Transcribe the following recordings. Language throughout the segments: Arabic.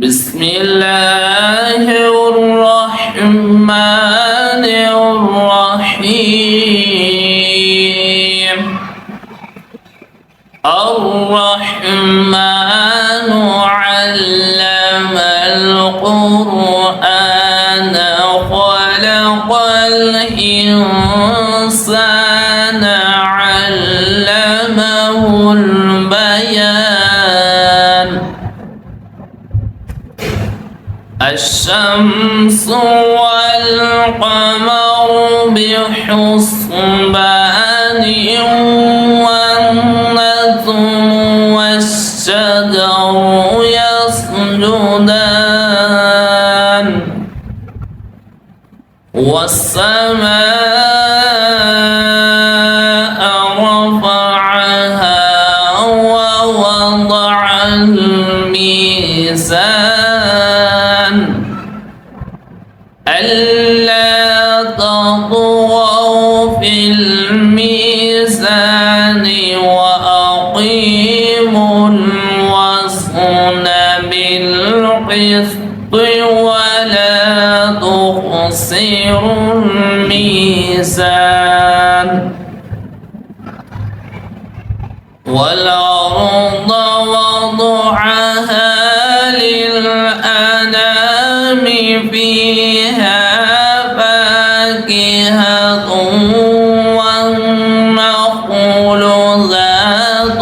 بسم الله الرحمن الرحيم. الرحمن علم القرآن خلق الإنسان علمه البيان. الشمس والقمر بحسبان والنجم والشجر يسجدان والسماء رفعها ووضع الميزان ألا تطغوا في الميزان وأقيموا الوزن بالقسط ولا تخسروا الميزان. والأرض وضعها للأنام فيها فاكهة والنخل ذات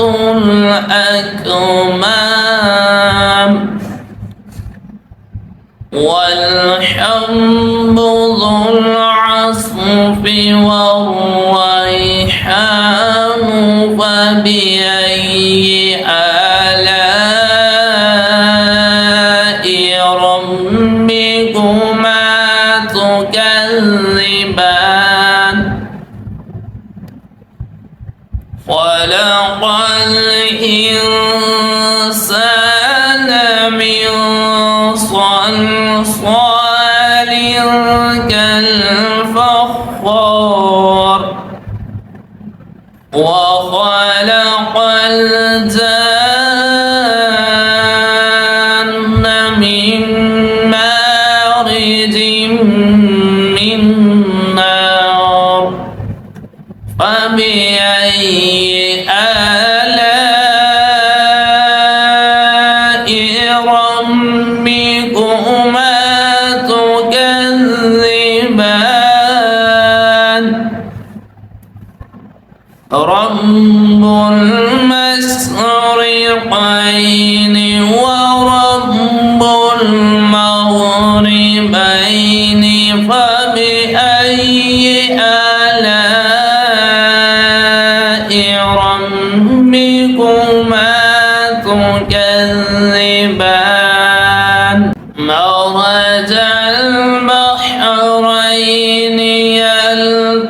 الأكمام والحب ذو العصف والريحان فبأي آلاء ربكما تكذبان. خلق الإنسان من صلصال كالفخار وخلق الجن من مارج من نار فبأي آلاء ربكما تكذبان. رب المشرقين ورب المغربين فبأي آلاء ربكما تكذبان. مرج البحرين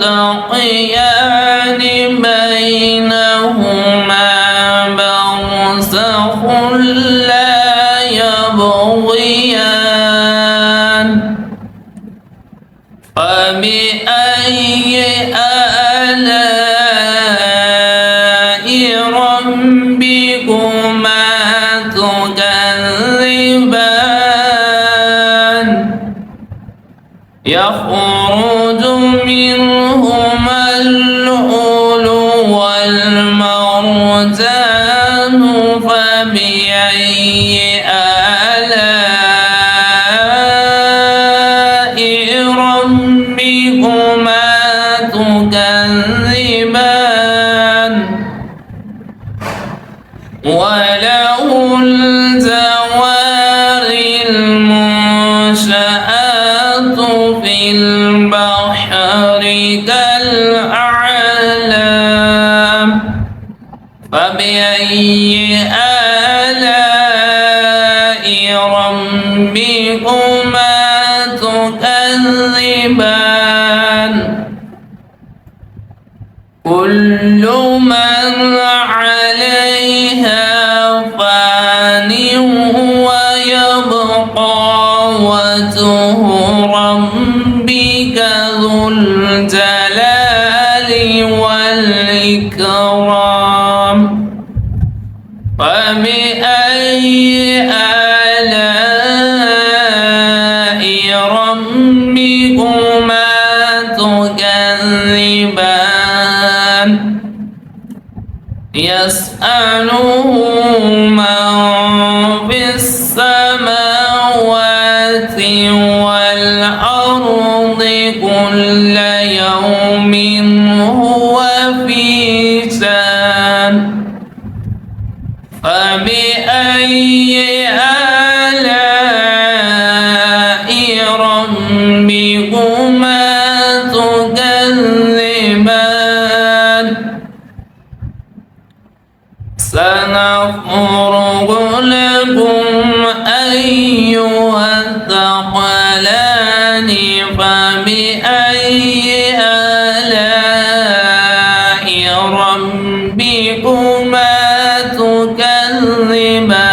يلتقيان بينهما برزخ لا يبغيان فبأي آلاء ربكما تكذبان. يخرج منهما اللؤلؤ والمرجان فبأي آلاء ربكما تكذبان. وله الجوار المنشآت في البحر كالأعلام فبأي آلاء ربكما تكذبان. كل من عليها فان ويبقى وجه ربك ذو الجلال والإكرام. فبأي آلاء السماوات والأرض كل يوم هو في شأن فبأي آلاء ربكما تكذبان سنفرغ لكم أيها الثقلان فبأي آلاء ربكما تكذبان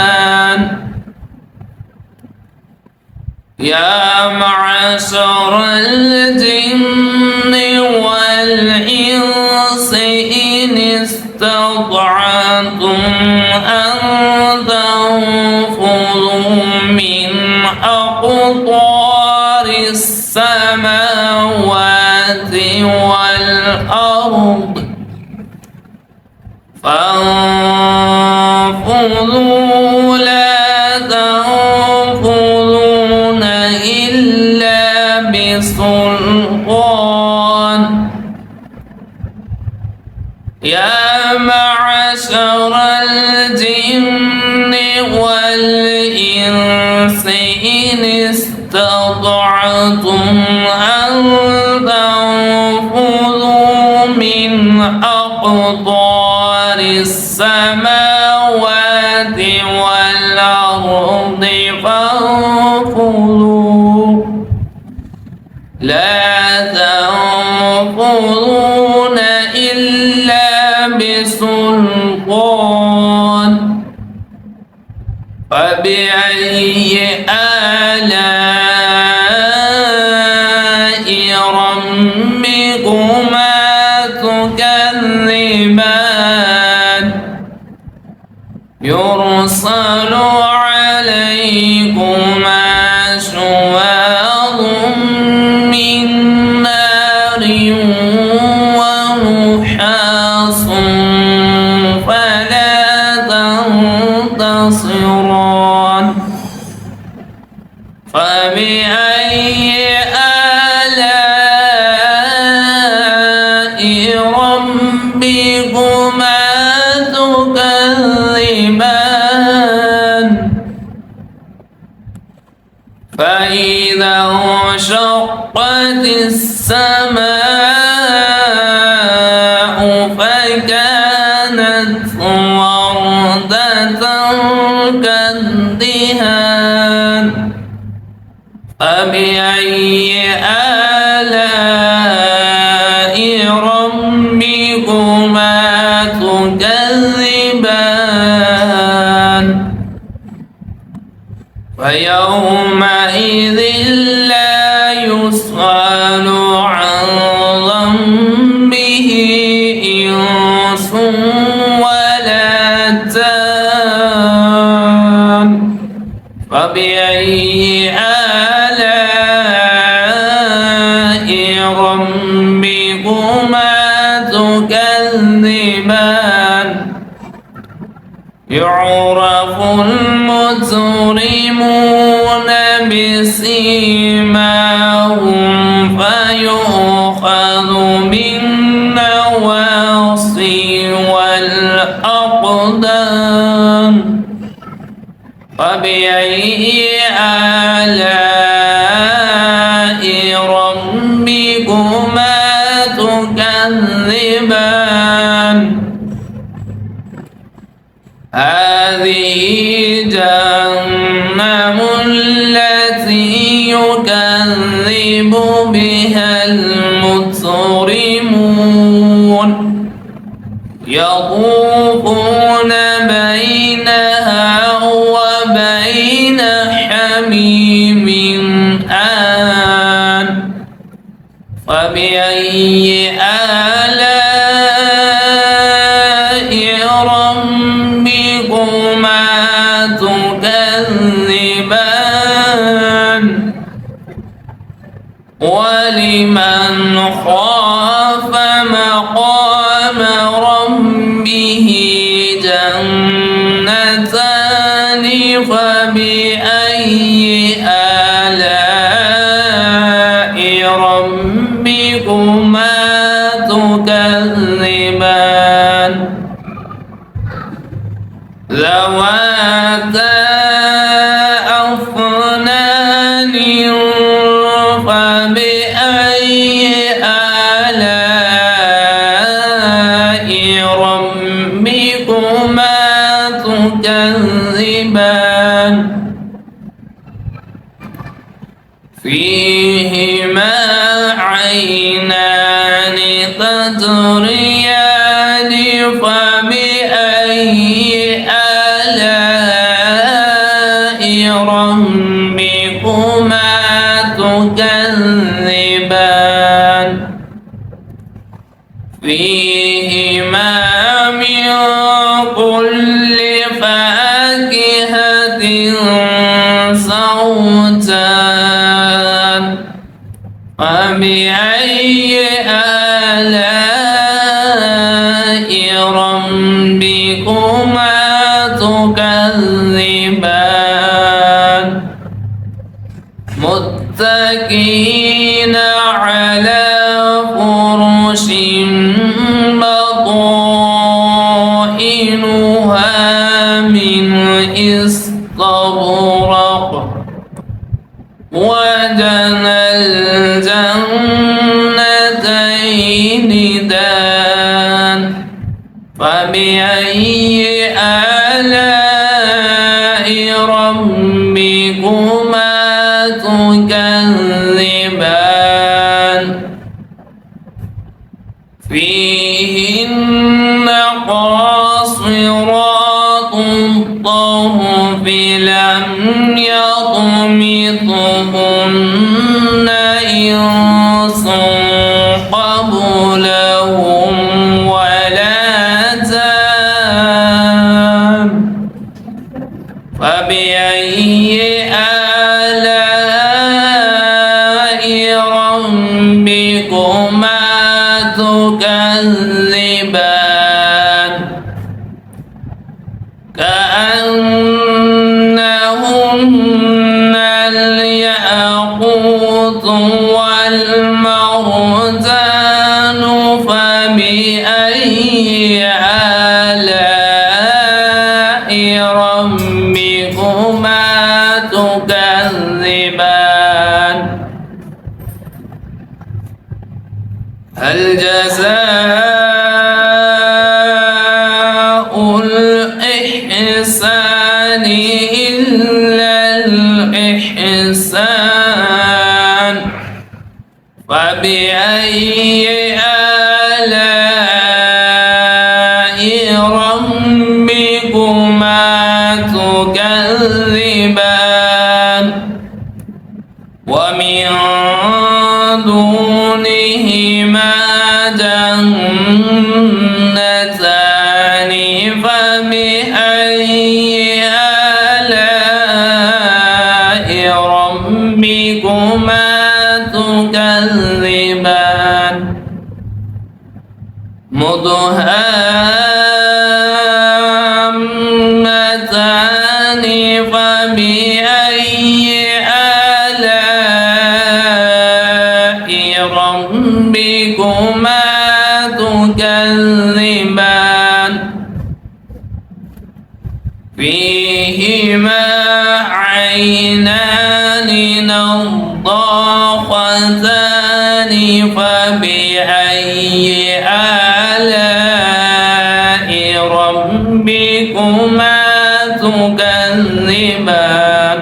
يا معشر الجن والإنس إن استطعتم أن تنفذوا من أقطار السماوات والأرض فانفذوا لا تنفذون إلا بسلطان يا معشر الجن والإنس إن استطعتم أن تنفذوا من أقطار السماوات والأرض فانفذوا لا تنفذون إلا بسلطان فبأي آلاء ربكما تكذبان يرسل عليكما شواظ من نار ونحاس فلا تنتصران فبأي آلاء ربكما تكذبان فإذا انشقت السماء فكانت وردة كالدهان فبأي آلاء ربكما تكذبان فيومئذ لا يسأل عن ذنبه إنس ولا جان فبأي آلاء ربكما تكذبان يعرف المجرمون بسيماهم فيؤخذ بالنواصي والأقدام فبأي آلاء ربكما تكذبان هذه جهنم التي يكذب بها المجرمون يطوفون بينها وبين حميم آن فبأي آلاء ربكما تكذبان ولمن خاف مقام ربه جنتان فبأي فبأي آلاء ربكما تكذبان ذواتا أفنان فبأي آلاء ربكما تكذبان فيهما عينان تجريان فبأي آلاء ربكما تكذبان فيهما من كل فاكهة زوجان فبأي آلاء ربكما تكذبان متكئين على فرش بطائنها من استبرق وجنى الجنتين دان فبأي آلاء ربكما تكذبان فيهن قاصرات الطرف لم يطمثهن إنس قبلهم ولا جان فبأي آلاء ربكما تكذبان كأنهن الياقوت والمرجان فبأي آلاء ربكما تكذبان هل جزاء الإحسان إلا الإحسان فبأي آلاء ربكما تكذبان ومن دونهما جنتان فبأي آلاء ربكما تكذبان مدهامتان فبأي آلاء ربكما تكذبان فيهما عينان نضاختان فبأي آلاء ربكما تكذبان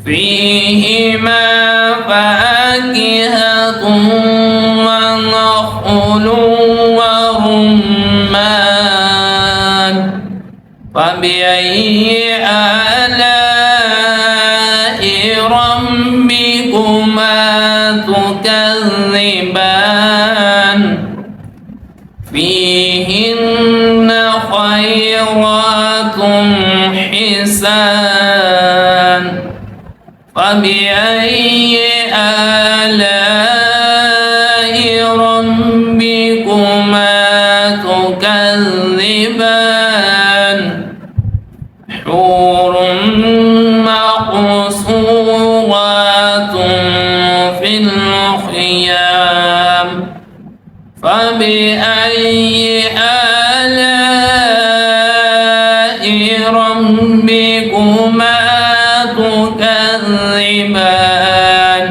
فيهما فاكهة ونخل ورمان فبأي آلاء ربكما تكذبان فيهن خيرات حسان فبأي آلاء ربكما تكذبان حور تكذبان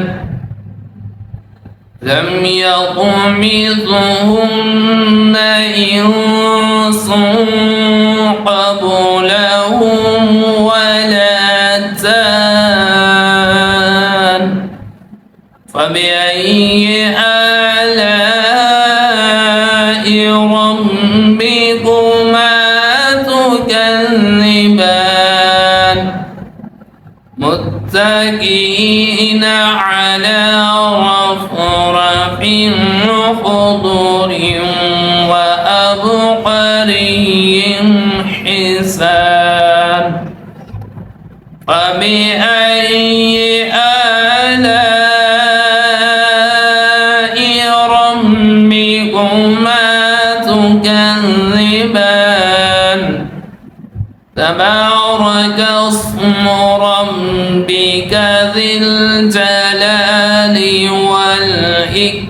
لم يطمثهن إنس قبلهم ولا جان فبأي آلاء ربكما تكذبان متكئين على رفرف خضر وأبقري حسان فبأي آلاء ربكما تكذبان تبارك اسم ربك ذي الجلال والإكرام